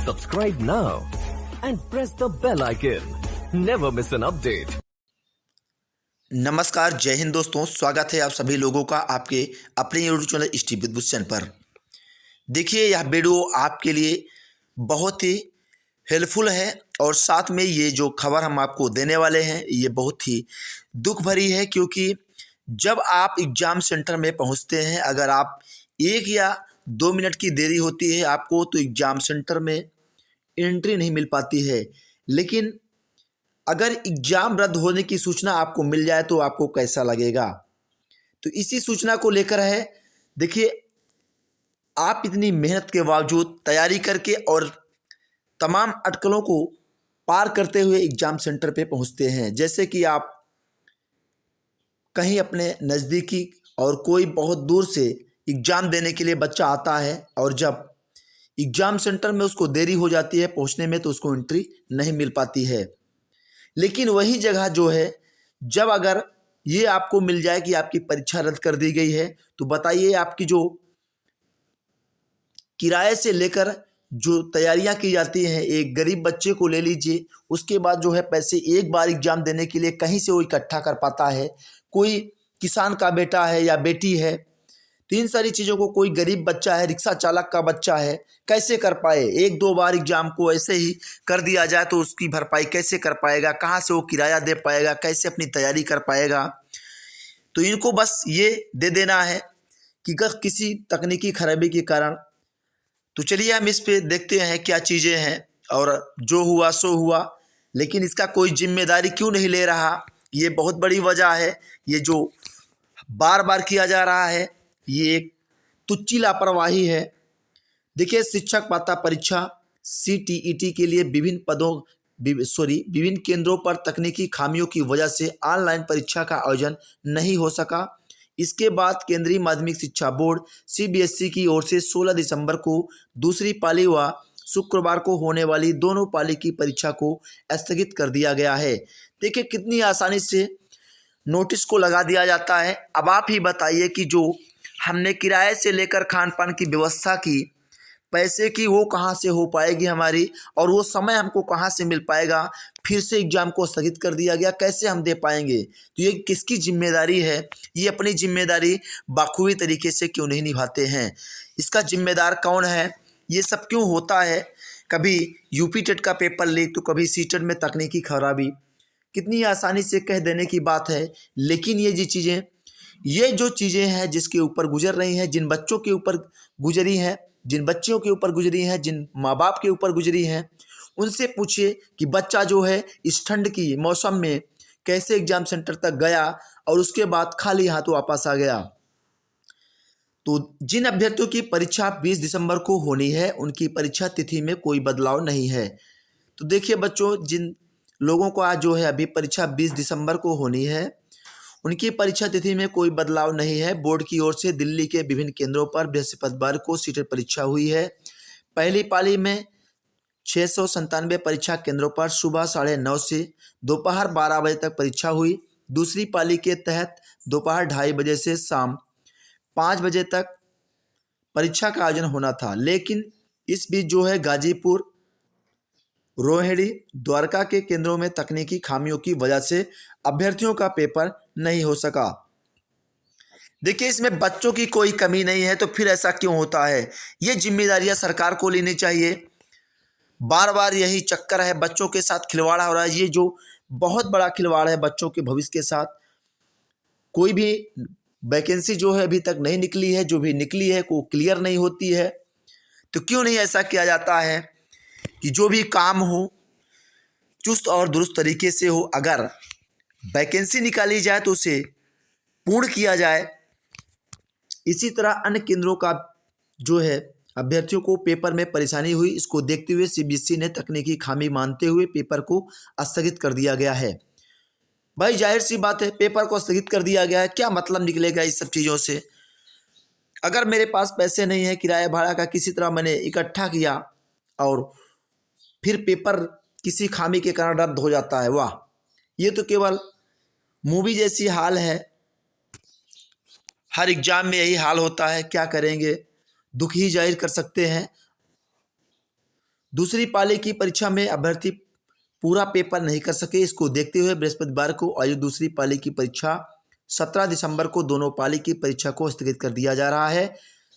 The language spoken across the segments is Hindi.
Subscribe now and press the bell icon. Never miss an update. नमस्कार, जय हिंद दोस्तों। स्वागत है आप सभी लोगों का आपके अपने YouTube channel Steve with Bush channel पर। देखिए, यह वीडियो आपके लिए बहुत ही हेल्पफुल है और साथ में ये जो खबर हम आपको देने वाले हैं ये बहुत ही दुख भरी है, क्योंकि जब आप एग्ज़ाम सेंटर में पहुंचते हैं, अगर आप 1 या 2 मिनट की देरी होती है आपको तो एग्ज़ाम सेंटर में एंट्री नहीं मिल पाती है। लेकिन अगर एग्ज़ाम रद्द होने की सूचना आपको मिल जाए तो आपको कैसा लगेगा? तो इसी सूचना को लेकर है। देखिए, आप इतनी मेहनत के बावजूद तैयारी करके और तमाम अटकलों को पार करते हुए एग्ज़ाम सेंटर पे पहुंचते हैं। जैसे कि आप कहीं अपने नज़दीकी और कोई बहुत दूर से एग्ज़ाम देने के लिए बच्चा आता है और जब एग्ज़ाम सेंटर में उसको देरी हो जाती है पहुंचने में तो उसको एंट्री नहीं मिल पाती है। लेकिन वही जगह जो है, जब अगर ये आपको मिल जाए कि आपकी परीक्षा रद्द कर दी गई है, तो बताइए आपकी जो किराए से लेकर जो तैयारियां की जाती हैं, एक गरीब बच्चे को ले लीजिए, उसके बाद जो है पैसे एक बार एग्ज़ाम देने के लिए कहीं से वो इकट्ठा कर पाता है। कोई किसान का बेटा है या बेटी है, तो इन सारी चीज़ों को कोई गरीब बच्चा है, रिक्शा चालक का बच्चा है, कैसे कर पाए? 1-2 बार एग्ज़ाम को ऐसे ही कर दिया जाए तो उसकी भरपाई कैसे कर पाएगा? कहाँ से वो किराया दे पाएगा? कैसे अपनी तैयारी कर पाएगा? तो इनको बस ये दे देना है कि अगर किसी तकनीकी खराबी के कारण, तो चलिए हम इस पे देखते हैं क्या चीज़ें हैं और जो हुआ सो हुआ। लेकिन इसका कोई जिम्मेदारी क्यों नहीं ले रहा, ये बहुत बड़ी वजह है। ये जो बार बार किया जा रहा है ये एक तुच्ची लापरवाही है। देखिए, शिक्षक पात्रता परीक्षा CTET के लिए विभिन्न केंद्रों पर तकनीकी खामियों की वजह से ऑनलाइन परीक्षा का आयोजन नहीं हो सका। इसके बाद केंद्रीय माध्यमिक शिक्षा बोर्ड CBSE की ओर से 16 दिसंबर को दूसरी पाली व शुक्रवार को होने वाली दोनों पाली की परीक्षा को स्थगित कर दिया गया है। देखिए, कितनी आसानी से नोटिस को लगा दिया जाता है। अब आप ही बताइए कि जो हमने किराए से लेकर खान पान की व्यवस्था की, पैसे की, वो कहाँ से हो पाएगी हमारी, और वो समय हमको कहाँ से मिल पाएगा? फिर से एग्ज़ाम को स्थगित कर दिया गया, कैसे हम दे पाएंगे? तो ये किसकी जिम्मेदारी है? ये अपनी जिम्मेदारी बाखूबी तरीके से क्यों नहीं निभाते हैं? इसका जिम्मेदार कौन है? ये सब क्यों होता है? कभी UP टेट का पेपर लीक तो कभी CTET में तकनीकी खराबी। कितनी आसानी से कह देने की बात है, लेकिन ये जो चीज़ें हैं जिसके ऊपर गुजर रही हैं, जिन बच्चों के ऊपर गुजरी हैं, जिन बच्चियों के ऊपर गुजरी हैं, जिन माँ बाप के ऊपर गुजरी हैं, उनसे पूछिए कि बच्चा जो है इस ठंड की मौसम में कैसे एग्ज़ाम सेंटर तक गया और उसके बाद खाली हाथ वापस आ गया। तो जिन अभ्यर्थियों की परीक्षा 20 दिसंबर को होनी है, उनकी परीक्षा तिथि में कोई बदलाव नहीं है। तो देखिए बच्चों, जिन लोगों को आज जो है अभी परीक्षा 20 दिसंबर को होनी है, उनकी परीक्षा तिथि में कोई बदलाव नहीं है। बोर्ड की ओर से दिल्ली के विभिन्न केंद्रों पर बृहस्पतिवार को CTET परीक्षा हुई है। पहली पाली में 697 परीक्षा केंद्रों पर सुबह 9:30 से दोपहर 12 बजे तक परीक्षा हुई। दूसरी पाली के तहत दोपहर 2:30 बजे से शाम 5 बजे तक परीक्षा का आयोजन होना था। लेकिन इस बीच जो है गाजीपुर, रोहिणी, द्वारका के केंद्रों में तकनीकी खामियों की वजह से अभ्यर्थियों का पेपर नहीं हो सका। देखिए, इसमें बच्चों की कोई कमी नहीं है, तो फिर ऐसा क्यों होता है? ये जिम्मेदारियां सरकार को लेनी चाहिए। बार बार यही चक्कर है, बच्चों के साथ खिलवाड़ हो रहा है। ये जो बहुत बड़ा खिलवाड़ है बच्चों के भविष्य के साथ। कोई भी वैकेंसी जो है अभी तक नहीं निकली है, जो भी निकली है वो क्लियर नहीं होती है। तो क्यों नहीं ऐसा किया जाता है कि जो भी काम हो चुस्त और दुरुस्त तरीके से हो? अगर वैकेंसी निकाली जाए तो उसे पूर्ण किया जाए। इसी तरह अन्य केंद्रों का जो है अभ्यर्थियों को पेपर में परेशानी हुई, इसको देखते हुए CBSE ने तकनीकी खामी मानते हुए पेपर को स्थगित कर दिया गया है। भाई जाहिर सी बात है, पेपर को स्थगित कर दिया गया है, क्या मतलब निकलेगा इस सब चीज़ों से? अगर मेरे पास पैसे नहीं है, किराया भाड़ा का किसी तरह मैंने इकट्ठा किया और फिर पेपर किसी खामी के कारण रद्द हो जाता है, वाह, ये तो केवल मूवी जैसी हाल है। हर एग्ज़ाम में यही हाल होता है, क्या करेंगे? दुख ही जाहिर कर सकते हैं। दूसरी पाली की परीक्षा में अभ्यर्थी पूरा पेपर नहीं कर सके। इसको देखते हुए बृहस्पतिवार को आयोजित दूसरी पाली की परीक्षा 17 दिसंबर को दोनों पाली की परीक्षा को स्थगित कर दिया जा रहा है।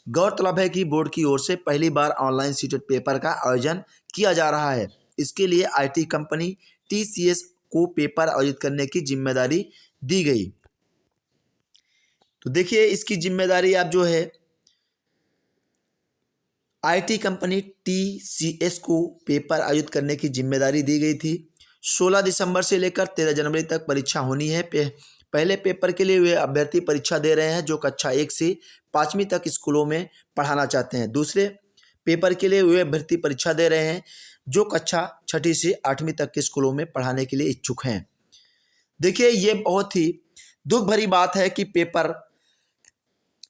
गौरतलब है कि बोर्ड की ओर से पहली बार ऑनलाइन सीटेड पेपर का आयोजन किया जा रहा है। इसके लिए आईटी कंपनी TCS को पेपर आयोजित करने की जिम्मेदारी दी गई। तो देखिए, इसकी जिम्मेदारी आप जो है आईटी कंपनी TCS को पेपर आयोजित करने की जिम्मेदारी दी गई थी। 16 दिसंबर से लेकर 13 जनवरी तक परीक्षा होनी है। पहले पेपर के लिए वे अभ्यर्थी परीक्षा दे रहे हैं जो कक्षा 1 से 5वीं तक स्कूलों में पढ़ाना चाहते हैं। दूसरे पेपर के लिए वे अभ्यर्थी परीक्षा दे रहे हैं जो कक्षा 6ठी से 8वीं तक के स्कूलों में पढ़ाने के लिए इच्छुक हैं। देखिए, ये बहुत ही दुख भरी बात है कि पेपर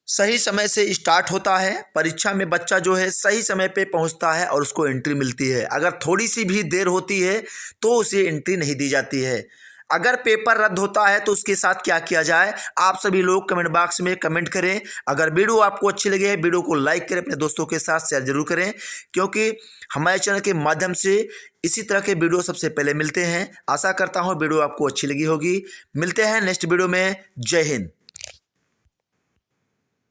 सही समय से स्टार्ट होता है, परीक्षा में बच्चा जो है सही समय पे पहुंचता है और उसको एंट्री मिलती है। अगर थोड़ी सी भी देर होती है तो उसे एंट्री नहीं दी जाती है। अगर पेपर रद्द होता है तो उसके साथ क्या किया जाए, आप सभी लोग कमेंट बॉक्स में कमेंट करें। अगर वीडियो आपको अच्छी लगे, वीडियो को लाइक करें, अपने दोस्तों के साथ शेयर जरूर करें, क्योंकि हमारे चैनल के माध्यम से इसी तरह के वीडियो सबसे पहले मिलते हैं। आशा करता हूँ वीडियो आपको अच्छी लगी होगी। मिलते हैं नेक्स्ट वीडियो में। जय हिंद।